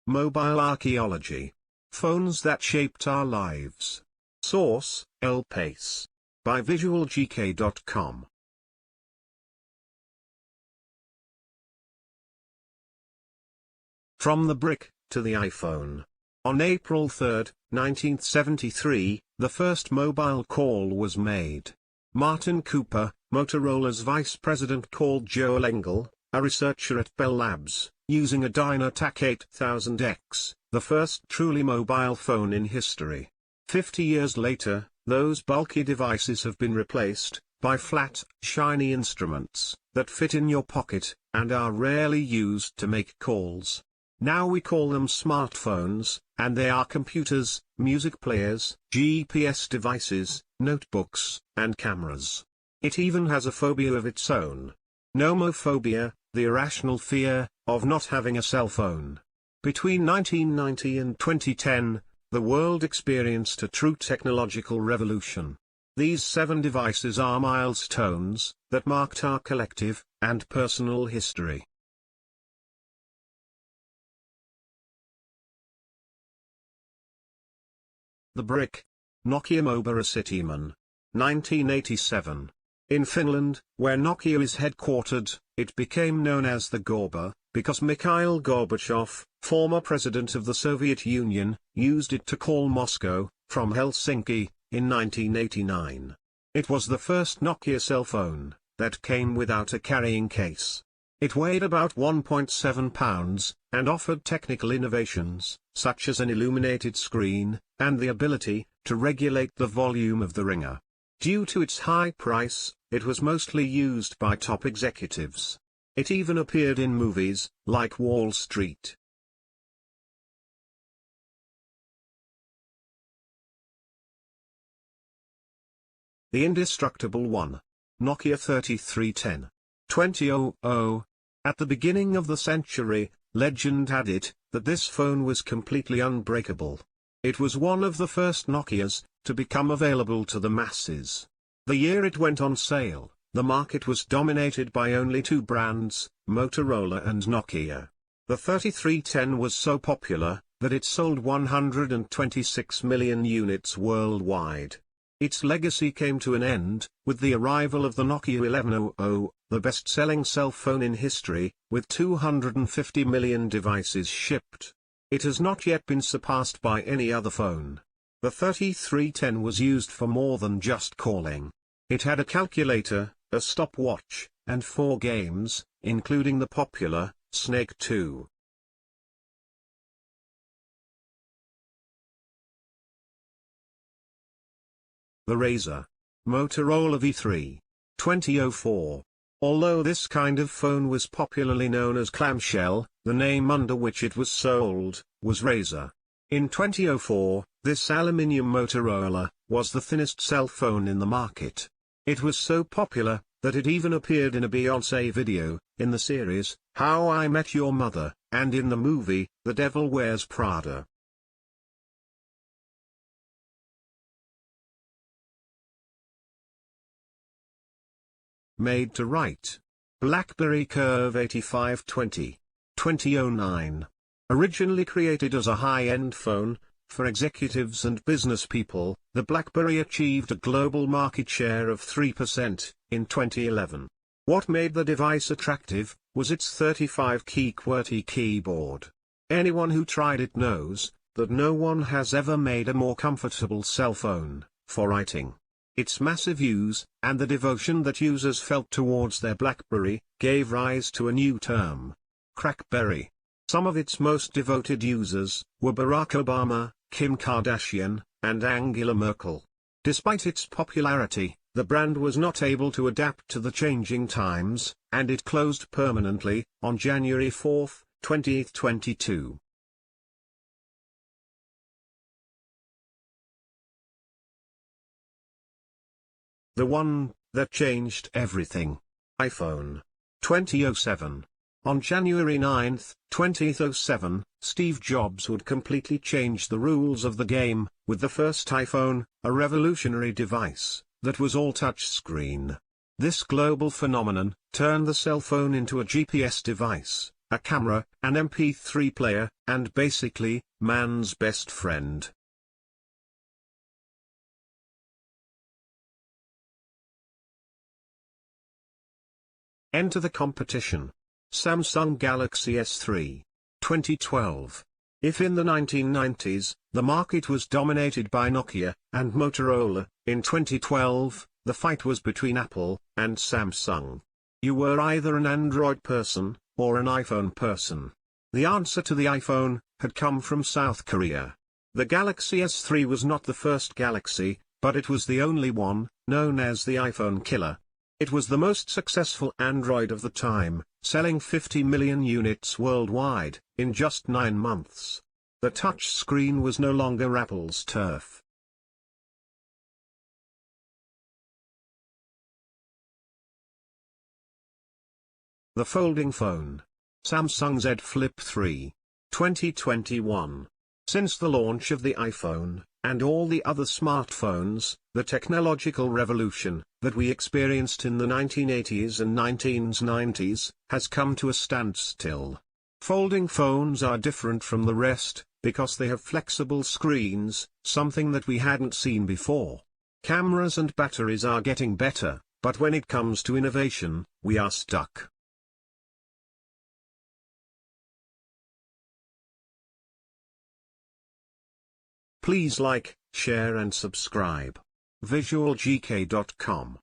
Mobile Archaeology. Phones that shaped our lives. Source, El País. By visualgk.com. From the brick to the iPhone. On April 3, 1973, the first mobile call was made. Martin Cooper, Motorola's vice president, called Joel Engel, a researcher at Bell Labs, using a Dynatac 8000X, the first truly mobile phone in history. 50 years later, those bulky devices have been replaced by flat, shiny instruments that fit in your pocket and are rarely used to make calls. Now we call them smartphones, and they are computers, music players, GPS devices, notebooks, and cameras. It even has a phobia of its own. Nomophobia, the irrational fear of not having a cell phone. Between 1990 and 2010, the world experienced a true technological revolution. These 7 devices are milestones that marked our collective and personal history. The brick. Nokia Mobira Cityman. 1987. In Finland, where Nokia is headquartered, it became known as the Gorba, because Mikhail Gorbachev, former president of the Soviet Union, used it to call Moscow, from Helsinki, in 1989. It was the first Nokia cell phone that came without a carrying case. It weighed about 1.7 pounds, and offered technical innovations, such as an illuminated screen, and the ability to regulate the volume of the ringer. Due to its high price, it was mostly used by top executives. It even appeared in movies, like Wall Street. The indestructible one. Nokia 3310. 2000. At the beginning of the century, legend had it that this phone was completely unbreakable. It was one of the first Nokias to become available to the masses. The year it went on sale, the market was dominated by only 2 brands, Motorola and Nokia. The 3310 was so popular that it sold 126 million units worldwide. Its legacy came to an end with the arrival of the Nokia 1100, the best-selling cell phone in history, with 250 million devices shipped. It has not yet been surpassed by any other phone. The 3310 was used for more than just calling. It had a calculator, a stopwatch, and 4 games, including the popular Snake 2. The Razr. Motorola V3. 2004. Although this kind of phone was popularly known as clamshell, the name under which it was sold was Razr. In 2004, this aluminium Motorola was the thinnest cell phone in the market. It was so popular that it even appeared in a Beyoncé video, in the series How I Met Your Mother, and in the movie The Devil Wears Prada. Made to write. BlackBerry Curve 8520. 2009. Originally created as a high-end phone, for executives and business people, the BlackBerry achieved a global market share of 3% in 2011. What made the device attractive was its 35-key QWERTY keyboard. Anyone who tried it knows that no one has ever made a more comfortable cell phone for writing. Its massive use, and the devotion that users felt towards their BlackBerry, gave rise to a new term. Crackberry. Some of its most devoted users were Barack Obama, Kim Kardashian, and Angela Merkel. Despite its popularity, the brand was not able to adapt to the changing times, and it closed permanently on January 4, 2022. The one that changed everything. iPhone. 2007. On January 9, 2007, Steve Jobs would completely change the rules of the game, with the first iPhone, a revolutionary device that was all touchscreen. This global phenomenon turned the cell phone into a GPS device, a camera, an MP3 player, and basically, man's best friend. Enter the competition. Samsung Galaxy S3. 2012. If in the 1990s, the market was dominated by Nokia and Motorola, in 2012, the fight was between Apple and Samsung. You were either an Android person, or an iPhone person. The answer to the iPhone had come from South Korea. The Galaxy S3 was not the first Galaxy, but it was the only one, known as the iPhone killer. It was the most successful Android of the time, selling 50 million units worldwide, in just 9 months. The touch screen was no longer Apple's turf. The folding phone. Samsung Z Flip 3. 2021. Since the launch of the iPhone, and all the other smartphones, the technological revolution that we experienced in the 1980s and 1990s has come to a standstill. Folding phones are different from the rest, because they have flexible screens, something that we hadn't seen before. Cameras and batteries are getting better, but when it comes to innovation, we are stuck. Please like, share and subscribe. visualgk.com